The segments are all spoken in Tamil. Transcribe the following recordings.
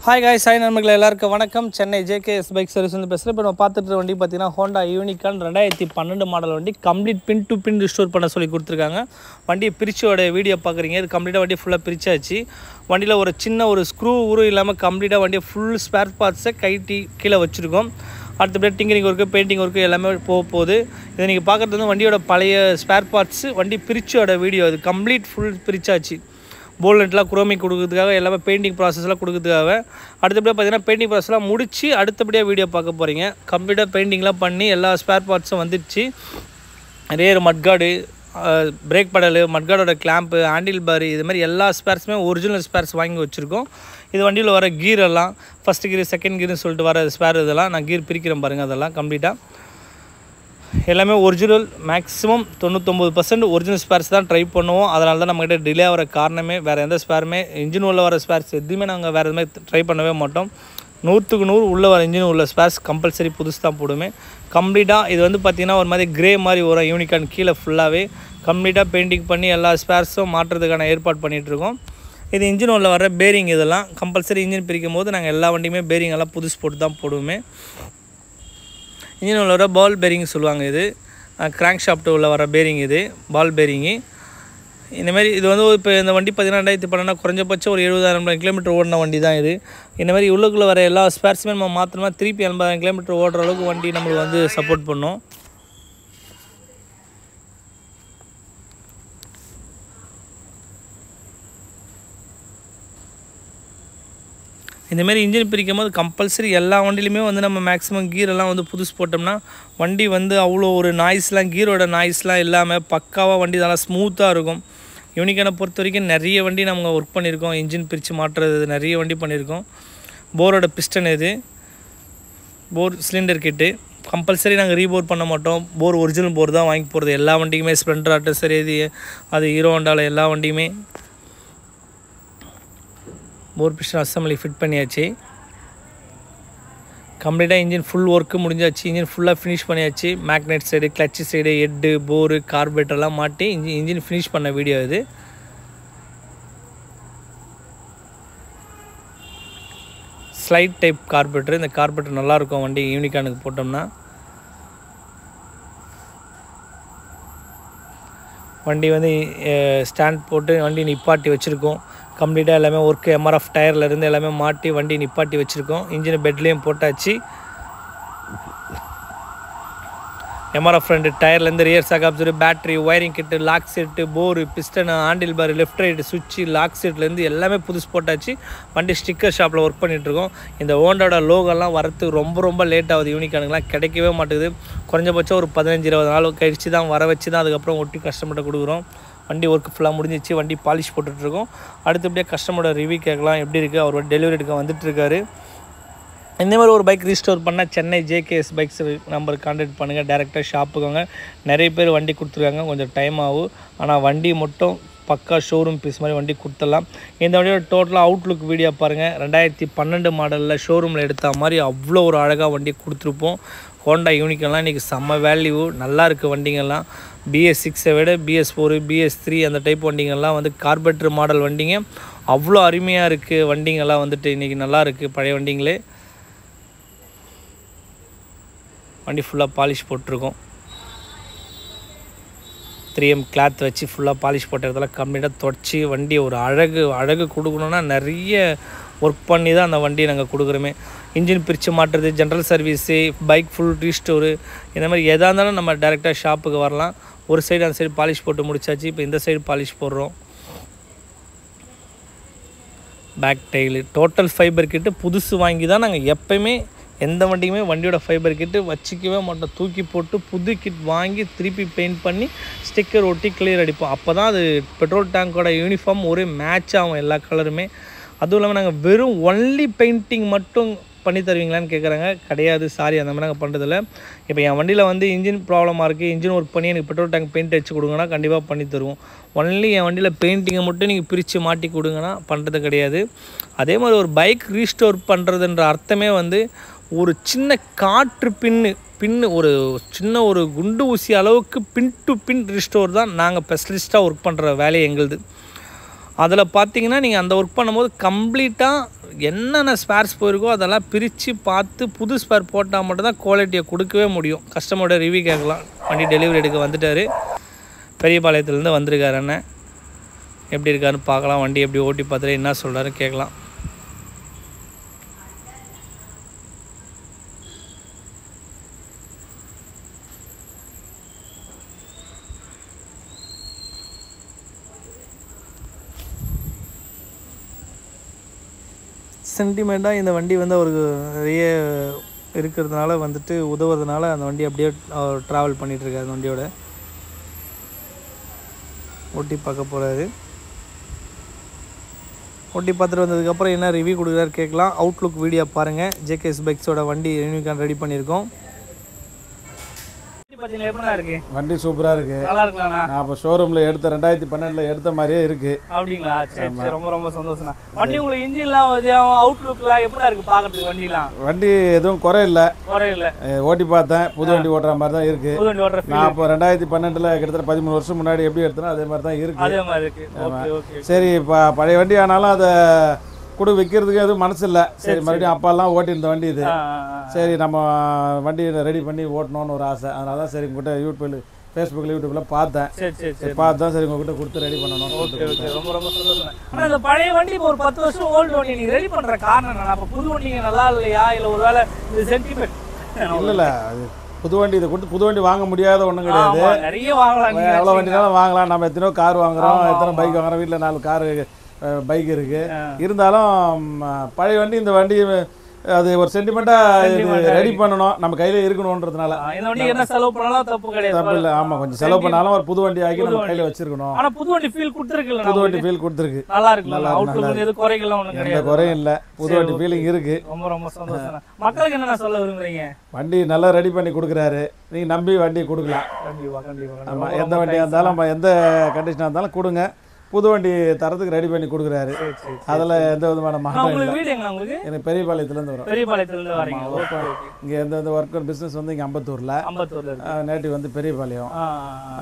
ஹாய் காய்ஸ், ஹாய் நண்பர்களே, எல்லாருக்கும் வணக்கம். சென்னை JKS பைக் சர்வீஸ் வந்து பேசுகிறேன். இப்போ நம்ம பார்த்துட்டு வண்டி பார்த்தீங்கன்னா ஹோண்டா யூனிகார்ன் 2012 மாடல் வண்டி. Complete pin to pin restore பண்ண சொல்லி கொடுத்துருக்காங்க. வண்டியை பிரிச்சோட வீடியோ பார்க்குறீங்க. இது கம்ப்ளீட்டாக வண்டி ஃபுல்லாக பிரிச்சாச்சு. வண்டியில் ஒரு சின்ன ஒரு ஸ்க்ரூ உருவம் இல்லாமல் கம்ப்ளீட்டாக வண்டியை ஃபுல் ஸ்பேர் பார்ட்ஸை கைட்டி கீழே வச்சுருக்கோம். அடுத்தபடி டிங்கரிங் ஒர்க்கு, பெயிண்டிங் ஒர்க்கு எல்லாமே போகுது. இதை நீங்கள் பார்க்குறது வந்து வண்டியோட பழைய ஸ்பேர் பார்ட்ஸு. வண்டி பிரிச்சோட வீடியோ. இது கம்ப்ளீட் ஃபுல் பிரிச்சாச்சு. போல்நெட்லாம் குரோமிக் கொடுக்கறதுக்காக, எல்லாமே பெயிண்டிங் ப்ராசஸ்லாம் கொடுக்கறதுக்காக. அடுத்தபடியாக பார்த்தீங்கன்னா பெயிண்டிங் ப்ராசஸ்லாம் முடித்து அடுத்தபடியாக வீடியோ பார்க்க போகிறீங்க. கம்ப்ளீட்டாக பெயிண்டிங்லாம் பண்ணி எல்லா ஸ்பேர் பார்ட்ஸும் வந்துடுச்சு. ரேர் மட்கார்டு, பிரேக் படலு, மட்கார்டோட கிளாம்ப்பு, ஹேண்டில் பார், இது மாதிரி எல்லா ஸ்பேர்ஸுமே ஒரிஜினல் ஸ்பேர்ஸ் வாங்கி வச்சுருக்கோம். இது வண்டியில் வர கீர் எல்லாம் ஃபஸ்ட்டு கீர், செகண்ட் கீர்னு சொல்லிட்டு வர ஸ்பேர் இதெல்லாம் நான் கீர் பிரிக்கிறேன் பாருங்கள். அதெல்லாம் கம்ப்ளீட்டாக எல்லாமே ஒரிஜினல். மேக்ஸிமம் 99% ஒரிஜினல் ஸ்பேர்ஸ் தான் ட்ரை பண்ணுவோம். அதனால தான் நம்மகிட்ட டிலே ஆகிற காரணமே. வேறு எந்த ஸ்பேருமே இன்ஜின் உள்ள வர ஸ்பேர்ஸ் எதுவுமே நாங்கள் வேறு எதுவுமே ட்ரை பண்ணவே மாட்டோம். 100க்கு 100 உள்ளே வர இன்ஜின் உள்ள ஸ்பேர்ஸ் கம்பல்சரி புதுசு தான் போடுமே. கம்ப்ளீட்டாக இது வந்து பார்த்திங்கன்னா ஒரு மாதிரி கிரே மாதிரி வரும் யூனிகார்ன். கீழே ஃபுல்லாகவே கம்ப்ளீட்டாக பெயிண்டிங் பண்ணி எல்லா ஸ்பேர்ஸும் மாற்றுறதுக்கான ஏற்பாடு பண்ணிகிட்ருக்கோம். இது இன்ஜின் உள்ள வர பேரிங். இதெல்லாம் கம்பல்சரி இன்ஜின் பிரிக்கும் போது நாங்கள் எல்லா வண்டியுமே பேரிங் எல்லாம் புதுசு போட்டு தான் போடுவோமே. இன்ஜின் உள்ள வர பால் பேரிங் சொல்லுவாங்க. இது கிராங்க் ஷாஃப்ட்டு உள்ள வர பேரிங். இது பால் பேரிங்கு. இந்தமாரி இது வந்து இப்போ இந்த வண்டி பார்த்திங்கன்னா 2012 குறைஞ்சபட்சம் ஒரு 70,000 கிலோமீட்டர் ஓடின வண்டி தான் இது. இந்தமாதிரி உள்ளுக்குள்ளே வர எல்லா ஸ்பேர்ஸுமே நம்ம மாற்றணுமா திருப்பி 80,000 கிலோமீட்டர் ஓடுற அளவுக்கு வண்டி நம்மளுக்கு வந்து சப்போர்ட் பண்ணும். இந்தமாரி இன்ஜின் பிரிக்கும் போது கம்பல்சரி எல்லா வண்டியிலுமே வந்து நம்ம மேக்ஸிமம் கீரெல்லாம் வந்து புதுசு போட்டோம்னா வண்டி வந்து அவ்வளோ ஒரு நாய்ஸ்லாம், கீரோட நாய்ஸ்லாம் இல்லாமல் பக்காவாக வண்டி நல்லா ஸ்மூத்தாக இருக்கும். யூனிகார்னை பொறுத்த வரைக்கும் நிறைய வண்டி நம்ம ஒர்க் பண்ணியிருக்கோம். இன்ஜின் பிரித்து மாற்றுறது நிறைய வண்டி பண்ணியிருக்கோம். போரோட பிஸ்டன் இது, போர் சிலிண்டர் கிட்டு கம்பல்சரி நாங்கள் ரீபோர் பண்ண மாட்டோம். போர் ஒரிஜினல் போர் தான் வாங்கி போகிறது எல்லா வண்டிக்குமே. ஸ்ப்ளெண்டர் ஆட்டும் சரி, அது ஹீரோ ஹோண்டாவில் எல்லா வண்டியுமே போர் பிஸ்டன் அசம்பிளி ஃபிட் பண்ணியாச்சு. கம்ப்ளீட்டாக இன்ஜின் ஃபுல் ஒர்க்கு முடிஞ்சாச்சு. இன்ஜின் ஃபுல்லாக ஃபினிஷ் பண்ணியாச்சு. Magnet side, clutch side, head, bore, கார்பரேட்டர்லாம் மாட்டி இன்ஜின் ஃபினிஷ் பண்ண வீடியோ இது. Slide type carburettor. இந்த கார்பரேட்டர் நல்லாயிருக்கும் வண்டி யூனிகார்னுக்கு போட்டோம்னா. வண்டி வந்து ஸ்டாண்ட் போட்டு வண்டி நிப்பாட்டி வச்சுருக்கோம். கம்ப்ளீட்டாக எல்லாமே ஒர்க்கு MRF டயர்லேருந்து எல்லாமே மாட்டி வண்டி நிப்பாட்டி வச்சுருக்கோம். இன்ஜின் பெட்லேயும் போட்டாச்சு. MRF 2 டயர்லேருந்து rear shock absorber, battery, wiring kit, lock set, bore, piston, handle bar, left right சுவிட்சு, லாக் செட்லேருந்து எல்லாமே புதுசு போட்டாச்சு. வண்டி ஸ்டிக்கர் ஷாப்பில் ஒர்க் பண்ணிகிட்ருக்கோம். இந்த ஹோண்டாவோட லோகோலாம் வரத்துக்கு ரொம்ப லேட் ஆகுது. யூனிகார்னுக்குலாம் கிடைக்கவே மாட்டேங்குது. குறைஞ்சபட்சம் ஒரு 15-20 நாள் கழிச்சு தான் வர வச்சு தான் அதுக்கப்புறம் ஒட்டி கஸ்டமர்கிட்ட கொடுக்குறோம். வண்டி ஒர்க்கு ஃபுல்லாக முடிஞ்சிச்சு. வண்டி பாலிஷ் போட்டுட்ருக்கோம். அடுத்தபடியாக கஸ்டமரோட ரிவ்யூ கேட்கலாம். எப்படி இருக்குது, அவர் டெலிவரி எடுக்க வந்துட்டுருக்காரு. இந்த மாதிரி ஒரு பைக் ரீஸ்டோர் பண்ணால் சென்னை JKS பைக்ஸ் நம்பருக்கு கான்டாக்ட் பண்ணுங்கள். டேரெக்டாக ஷாப்புக்குங்க. நிறைய பேர் வண்டி கொடுத்துருக்காங்க. கொஞ்சம் டைம் ஆகும். ஆனால் வண்டி மட்டும் பக்கா ஷோரூம் பீஸ் மாதிரி வண்டி கொடுத்துடலாம். இந்த வண்டியோட டோட்டலாக அவுட்லுக் வீடியோ பாருங்கள். 2012 மாடலில் ஷோரூமில் எடுத்த மாதிரி அவ்வளோ ஒரு அழகாக வண்டி கொடுத்துருப்போம். ஹோண்டா யூனிகார்ன்லாம் இன்றைக்கி செம்ம வேல்யூ, நல்லா இருக்குது வண்டிங்கள்லாம். BS6 விட BS4, BS3 அந்த டைப் வண்டிங்கள்லாம் வந்து கார்பரேட்டர் மாடல் வண்டிங்க அவ்வளோ அருமையாக இருக்குது. வண்டிங்கள்லாம் வந்துட்டு இன்றைக்கி நல்லா இருக்குது. பழைய வண்டிங்களே. வண்டி ஃபுல்லாக பாலிஷ் போட்டிருக்கோம். 3M கிளாத் வச்சு ஃபுல்லாக பாலிஷ் போட்ட இடத்துல கம்ப்ளீட்டாக தொடச்சி வண்டி ஒரு அழகு கொடுக்கணுன்னா நிறைய ஒர்க் பண்ணி தான் அந்த வண்டியை நாங்கள் கொடுக்குறோமே. இன்ஜின் பிரித்து மாட்டுறது, ஜென்ரல் சர்வீஸு, பைக் ஃபுல் ரீஸ்டோரு, இந்த மாதிரி எதாக இருந்தாலும் நம்ம டேரெக்டாக ஷாப்புக்கு வரலாம். ஒரு சைடு அந்த சைடு பாலிஷ் போட்டு முடிச்சாச்சு. இப்போ இந்த சைடு பாலிஷ் போடுறோம். பேக் டைலு, டோட்டல் ஃபைபர் கிட்டு புதுசு வாங்கி தான் நாங்கள் எப்போயுமே எந்த வண்டியுமே வண்டியோட ஃபைபர் கிட்டு வச்சிக்கவே மாட்டோம். தூக்கி போட்டு புது கிட் வாங்கி திருப்பி பெயிண்ட் பண்ணி ஸ்டிக்கர் ஒட்டி கிளியர் அடிப்போம். அப்போ தான் அது பெட்ரோல் டேங்கோட யூனிஃபார்ம் ஒரே மேட்ச் ஆகும் எல்லா கலருமே. அதுவும் இல்லாமல் நாங்கள் வெறும் ஒன்லி பெயிண்டிங் மட்டும் பண்ணி தருவீங்களான்னு கேட்குறாங்க. கிடையாது, சாரி, அந்த மாதிரி நாங்கள் பண்ணுறதில்ல. இப்போ என் வண்டியில் வந்து இன்ஜின் ப்ராப்ளமாக இருக்குது, இன்ஜின் ஒர்க் பண்ணி எனக்கு பெட்ரோல் டேங்க் பெயிண்ட் அடிச்சு கொடுங்கன்னா கண்டிப்பாக பண்ணி தருவோம். ஒன்லி என் வண்டியில் பெயிண்டிங்கை மட்டும் நீங்கள் பிரித்து மாட்டி கொடுங்கன்னா பண்ணுறது கிடையாது. அதே மாதிரி ஒரு பைக் ரீஸ்டோர் பண்ணுறதுன்ற அர்த்தமே வந்து ஒரு சின்ன காற்று பின்னு ஒரு சின்ன ஒரு குண்டு ஊசி அளவுக்கு பின் டு பின் ரீஸ்டோர் தான் நாங்கள் ஸ்பெஷலிஸ்ட்டாக ஒர்க் பண்ணுற வேலையை எங்களுது. அதில் பார்த்தீங்கன்னா நீங்கள் அந்த ஒர்க் பண்ணும்போது கம்ப்ளீட்டாக என்னென்ன ஸ்பேர்ஸ் போயிருக்கோ அதெல்லாம் பிரித்து பார்த்து புது ஸ்பேர் போட்டால் மட்டும்தான் குவாலிட்டியை கொடுக்கவே முடியும். கஸ்டமரோட ரிவ்யூ கேட்கலாம். வண்டி டெலிவரி எடுக்க வந்துட்டார், பெரியபாளையத்துலேருந்து வந்திருக்காரு அண்ணன். எப்படி இருக்காருன்னு பார்க்கலாம். வண்டி எப்படி ஓட்டி பார்த்துட்டு என்ன சொல்கிறாரு கேட்கலாம். சென்டிமெண்ட்டாக இந்த வண்டி வந்து அவருக்கு நிறைய இருக்கிறதுனால வந்துட்டு உதவுறதுனால அந்த வண்டி அப்படியே ட்ராவல் பண்ணிகிட்ருக்காரு. அந்த வண்டியோட ஓட்டி பார்க்க போகிறாரு. ஓட்டி பார்த்துட்டு வந்ததுக்கப்புறம் என்ன ரிவ்யூ கொடுக்குறாரு கேட்கலாம். அவுட்லுக் வீடியோ பாருங்கள். ஜேகேஎஸ் பைக்ஸோட வண்டி யூனிகான் ரெடி பண்ணியிருக்கோம். வண்டி சூப்பரா இருக்கு. நான் அப்ப ஷோரூம்ல எடுத்த 2012 எடுத்த மாதிரியே இருக்கு. அப்படிங்களா? சரி, ரொம்ப ரொம்ப சந்தோஷம். வண்டி உங்களுக்கு இன்ஜின்லாம் அவுட்லுக்லாம் எப்படி இருக்கு பாக்கிறதுக்கு? வண்டிலாம் வண்டி எதுவும் குறை இல்ல. ஓட்டி பார்த்தேன், புது வண்டி ஓட்டுற மாதிரி தான் இருக்கு. நான் அப்போ 2012 கிட்டத்தட்ட 13 வருஷம் முன்னாடி எப்படி எடுத்தனோ அதே மாதிரி தான் இருக்கு. சரி, பழைய வண்டி ஆனாலும் அதை கூட விற்கிறதுக்கு எதுவும் மனசு இல்லை. சரி, மறுபடியும் அப்பாலாம் ஓட்டியிருந்த வண்டி இது. சரி, நம்ம வண்டி ரெடி பண்ணி ஓட்டணும்னு ஒரு ஆசை. அதனால தான் சரி உங்ககிட்ட ஃபேஸ்புக்கில் யூடியூப்ல பார்த்தேன். பார்த்தா சரி உங்ககிட்ட கொடுத்து ரெடி பண்ணணும். ரொம்ப ரொம்ப சந்தோஷம். ஆனால் இந்த பழைய வண்டி இப்போ ஒரு 10 வருஷம் ஓல்டு வண்டி நீங்கள் ரெடி பண்ணுற காரணம் என்ன? அப்போ புது வண்டிங்க நல்லா இல்லையா, இல்லை ஒரு வேலை இது சென்டிமெண்ட்? இல்லை, அது புது வண்டி இதை கொடுத்து புது வண்டி வாங்க முடியாத ஒன்றும் கிடையாது. நிறைய வாங்கலாம், எவ்வளோ வண்டினாலும் வாங்கலாம். நம்ம எத்தனையோ கார் வாங்குறோம், எத்தனை பைக் வாங்குறோம். வீட்டில் 4 காரு பைக் இருக்கு. இருந்தாலும் பழைய வண்டி இந்த வண்டி அது ஒரு சென்டிமெண்டா ரெடி பண்ணணும், நம்ம கையில இருக்கணும்ன்றதுனால. என்ன செலவு பண்ணாலும் தப்பு கிடையாது, தப்பு இல்லை. ஆமா, கொஞ்சம் செலவு பண்ணாலும் ஒரு புது வண்டி ஆகி நம்ம கையில வச்சிருக்கணும். ஆனா புது வண்டி ஃபீல் கொடுத்துருக்கு. புது வண்டி ஃபீல் கொடுத்துருக்கு. நல்லா இருக்கு. எந்த குறையும் இல்லை. புது வண்டி ஃபீலிங் இருக்கு. ரொம்ப ரொம்ப சந்தோஷம். மக்களுக்கு என்ன சொல்ல விரும்புறீங்க? வண்டி நல்லா ரெடி பண்ணி கொடுக்குறாரு. நீங்க நம்பி வண்டி கொடுக்கலாம். ஆமா, எந்த வண்டியா இருந்தாலும் எந்த கண்டிஷனா இருந்தாலும் கொடுங்க. புது வண்டி தரத்துக்கு ரெடி பண்ணி கொடுக்குறாரு. அதில் எந்த விதமான மாற்றம் இல்லை. எனக்கு பெரியபாளையத்துலேருந்து வரும். பெரியபாளையத்துலேருந்து வரீங்க. இங்கே எந்த ஒர்க் பிஸ்னஸ் வந்து இங்கே அம்பத்தூரில் நேட்டிவ் வந்து பெரியபாளையம்.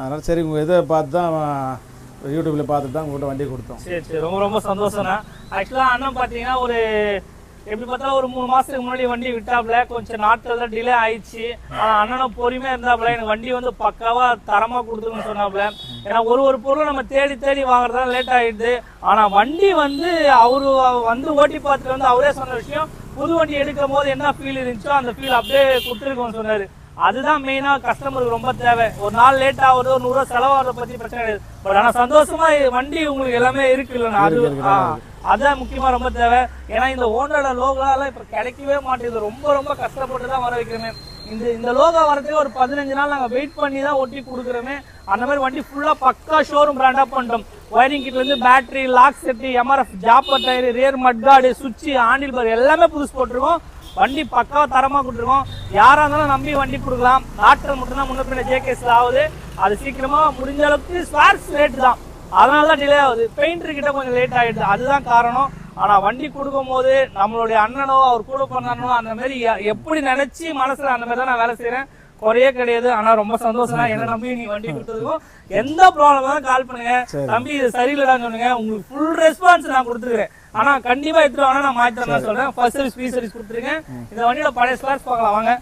அதனால் சரி உங்கள் இதை பார்த்து தான் யூடியூப்பில் பார்த்துட்டு தான் உங்கள்கிட்ட வண்டி கொடுத்தோம். சரி, ரொம்ப ரொம்ப சந்தோஷம்ண்ணா. ஆக்சுவலாக அண்ணன் பார்த்தீங்கன்னா ஒரு எப்படி பார்த்தாலும் ஒரு 3 மாதத்துக்கு முன்னாடி வண்டி விட்டாப்புல. கொஞ்சம் நாட்கள் தான் டிலே ஆயிடுச்சு. ஆனால் அண்ணனும் பொறுமையாக இருந்தாப்புல. எனக்கு வண்டி வந்து பக்காவாக தரமாக கொடுத்துருன்னு சொன்னாப்புல. ஏன்னா ஒரு பொருளை நம்ம தேடி வாங்குறதுலாம் லேட் ஆகிடுது. ஆனால் வண்டி வந்து அவரு வந்து ஓட்டி பார்த்துட்டு வந்து அவரே சொன்ன விஷயம், புது வண்டி எடுக்கும் போது என்ன ஃபீல் இருந்துச்சோ அந்த ஃபீல் அப்படியே கொடுத்துருக்கோன்னு சொன்னார். அதுதான் மெயினாக கஸ்டமருக்கு ரொம்ப தேவை. ஒரு நாள் லேட் ஆகுது, ஒரு 100 ரூபா செலவாகிறத பற்றி பிரச்சனை கிடையாது. பட் ஆனால் சந்தோஷமா வண்டி உங்களுக்கு எல்லாமே இருக்கு இல்லைன்னா அதுதான் முக்கியமாக ரொம்ப தேவை. ஏன்னா இந்த ஹோண்டாவோட லோகோலாம் இப்போ கிடைக்கவே மாட்டேங்குது. ரொம்ப ரொம்ப கஷ்டப்பட்டு தான் வர வைக்கிறோமே. இந்த லோகோ வரதுக்கு ஒரு 15 நாள் நாங்கள் வெயிட் பண்ணி தான் ஒட்டி கொடுக்குறோமே. அந்த மாதிரி வண்டி ஃபுல்லாக பக்கா ஷோரூம் பிராண்டாக பண்ணிட்டோம். ஒயரிங் கிட்லேருந்து பேட்டரி, லாக் செட்டு, எம்ஆர்எஃப், ஜாப்பர் டயர், ரியர் மட்கார்டு, சுவிட்சு, ஹேண்டில் பார் எல்லாமே புதுசு போட்டிருக்கோம். வண்டி பக்காவா தரமாக கொடுத்துருக்கோம். யாராக இருந்தாலும் நம்பி வண்டி கொடுக்கலாம். நாட்கள் மட்டும்தான் முன்ன பின்ன ஜேகேஎஸ்ல ஆகுது. அது சீக்கிரமாக முடிஞ்ச அளவுக்கு ஸ்பேர்ஸ் ரேட்டு தான், அதனால தான் டிலே ஆகுது. பெயிண்டர் கிட்ட கொஞ்சம் லேட் ஆகிடுது, அதுதான் காரணம். ஆனால் வண்டி கொடுக்கும் போது நம்மளுடைய அண்ணனோ அவர் கூட பண்ணானோ அந்த மாதிரி எப்படி நினச்சி மனசில் அந்த மாதிரி தான் நான் வேலை செய்கிறேன். குறையே கிடையாது. ஆனால் ரொம்ப சந்தோஷம். என்ன நம்பி நீ வண்டி கொடுத்ததுக்கும் எந்த ப்ராப்ளம் தான் கால் பண்ணுங்க. தம்பி இது சரியில்லைடான்னு சொன்னீங்க, உங்களுக்கு ஃபுல் ரெஸ்பான்ஸ் நான் கொடுத்துருக்கேன். ஆனால் கண்டிப்பாக எடுத்துட்டு வாங்க, நான் மாற்றி தரேன் சொல்கிறேன். ஃபர்ஸ்ட் சர்வீஸ், ஃப்ரீ சர்வீஸ் கொடுத்துருக்கேன். இந்த வண்டியோட பழைய ஸ்பேர்ஸ் பார்க்கலாம் வாங்க.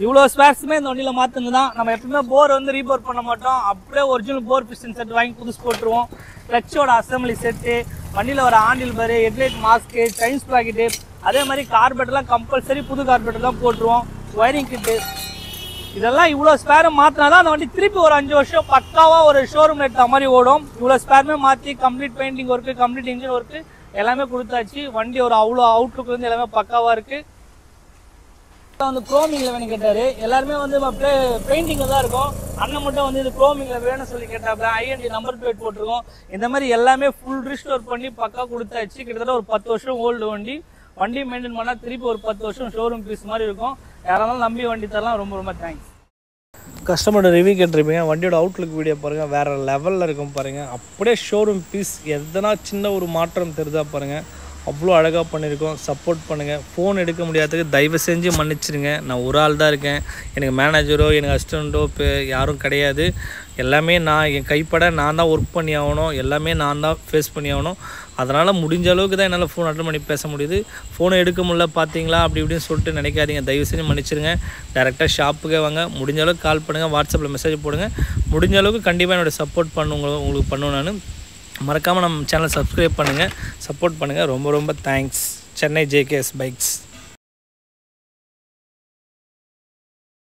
இவ்வளோ ஸ்பேர்ஸுமே இந்த வண்டியில் மாற்றுங்க தான். நம்ம எப்பவுமே போர் வந்து ரீபோர் பண்ண மாட்டோம். அப்படியே ஒரிஜினல் போர் பிஸ்டன் செட் வாங்கி புதுசு போட்டுருவோம். கிளச்சோட அசம்பிளி செட்டு, வண்டியில் வர ஹேண்டில் பார், ஹெட்லைட் மாஸ்க்கு, சைன்ஸ் ப்ளாக்கெட்டு, அதே மாதிரி கார்பெட்டெலாம் கம்பல்சரி புது கார்பெட்டர் தான் போட்டுருவோம். ஒயரிங் கிட்டு, இதெல்லாம் இவ்வளோ ஸ்பேரை மாற்றினா தான் அந்த வண்டி திருப்பி ஒரு 5 வருஷம் பக்காவாக ஒரு ஷோரூம் எடுத்த மாதிரி ஓடும். இவ்வளோ ஸ்பேருமே மாற்றி complete painting work, complete engine work எல்லாமே கொடுத்தாச்சு. வண்டி ஒரு அவ்வளோ அவுட்லுக்லேருந்து எல்லாமே பக்காவாக இருக்குது. வந்து குரோமிங்கில் வேணும் கேட்டார். எல்லாருமே வந்து அப்படியே பெயிண்டிங்கில் தான் இருக்கும். அண்ணன் மட்டும் வந்து இது குரோமிங்கில் வேணும்னு சொல்லி கேட்டாப்புல. ஐஎன்டி நம்பர் பிளேட் போட்டிருக்கோம். இந்த மாதிரி எல்லாமே ஃபுல் ரீஸ்டோர் பண்ணி பக்கா கொடுத்தாச்சு. கிட்டத்தட்ட ஒரு 10 வருஷம் ஓல்டு வண்டி. வண்டி மெயின்டைன் பண்ணால் திருப்பி ஒரு 10 வருஷம் ஷோரூம் பீஸ் மாதிரி இருக்கும். யாராலும் நம்பி வண்டி தரலாம். ரொம்ப ரொம்ப தேங்க்ஸ். கஸ்டமரோட ரிவ்யூ கேட்டிருப்பீங்க. வண்டியோட அவுட்லுக் வீடியோ பாருங்கள், வேறு லெவலில் இருக்கும் பாருங்கள். அப்படியே ஷோரூம் பீஸ். எதனா சின்ன ஒரு மாற்றம் தெரிதா பாருங்கள். அவ்வளோ அழகாக பண்ணியிருக்கோம். சப்போர்ட் பண்ணுங்கள். ஃபோன் எடுக்க முடியாததுக்கு தயவு செஞ்சு மன்னிச்சிடுங்க. நான் ஒரு ஆள் தான் இருக்கேன். எனக்கு மேனேஜரோ எனக்கு அசிஸ்டண்ட்டோ இப்போ யாரும் கிடையாது. எல்லாமே நான் என் கைப்பட நான் தான் ஒர்க் பண்ணி ஆகணும். எல்லாமே நான் தான் ஃபேஸ் பண்ணி ஆகணும். அதனால் முடிஞ்ச அளவுக்கு தான் என்னால் ஃபோன் அட்டன் பண்ணி பேச முடியுது. ஃபோனை எடுக்க முடியல பார்த்தீங்களா அப்படி இப்படின்னு சொல்லிட்டு நினைக்காதீங்க. தயவு செஞ்சு மன்னிச்சிருங்க. டேரெக்டாக ஷாப்புக்கே வாங்க. முடிஞ்ச அளவுக்கு கால் பண்ணுங்கள், வாட்ஸ்அப்பில் மெசேஜ் போடுங்க. முடிஞ்ச அளவுக்கு கண்டிப்பாக என்னோடய சப்போர்ட் உங்களுக்கு பண்ணுவேன். நான் மறக்காமல் நம்ம சேனல் சப்ஸ்கிரைப் பண்ணுங்கள், சப்போர்ட் பண்ணுங்கள். ரொம்ப ரொம்ப தேங்க்ஸ். Chennai JKS bikes.